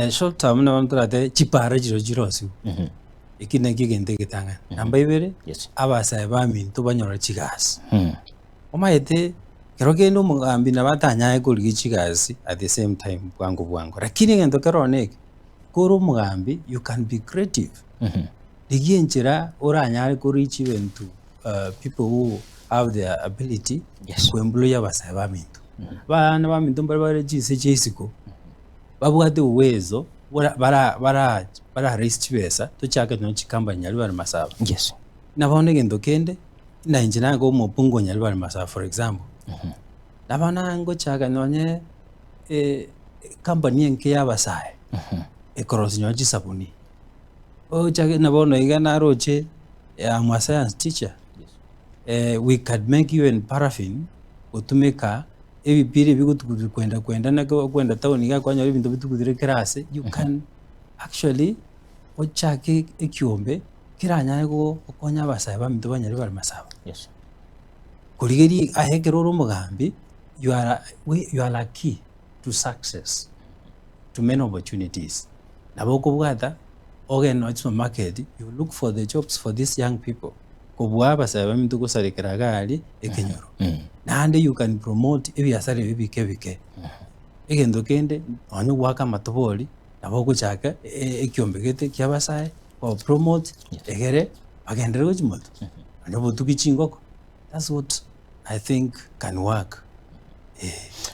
short term na wanturate chipara jirosu ikine kigente kitanga namba ibere abasa baminto banyora chigas omaete kerogendo mugambi na batanya ekuri chigas at the same time bwango lakini ngento keroneke koro mugambi you can be creative digienchira oranyare kuri chiventu people who have the ability to employ abasa baminto bana baminto bari chise chisiko babwate uwezo bara raise chibesa tuchaka no chikamba Nyaribari Masaba nabone gendo kende na injina go mopungo Nyaribari Masaba for example nabana ngo chaka nonye company enke yabasaye cross nyoji sabuni o chaka nabone igana roche I'm a science teacher we could make you in paraffin utumeka ebipire bigutukudira kwenda na kwenda town ga kwanya ibintu bitukudire kerase you can actually ochake ekyombe kiranya go okonya abasa baminto Nyaribari Masaba kurigeri ahegeroro mugambi you are a key to success, to many opportunities naboko bwata ogen no market you look for the jobs for these young people kubwa abasa baminto kusarekeraga ali ekenyoro nande you can promote ebyasare bibike egendo kende onyo gwaka matoboli naboko chaka ekyombegete kyabasaye or promote egere agendere gojimoto nabo tukichingoko. That's what I think can work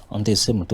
on the same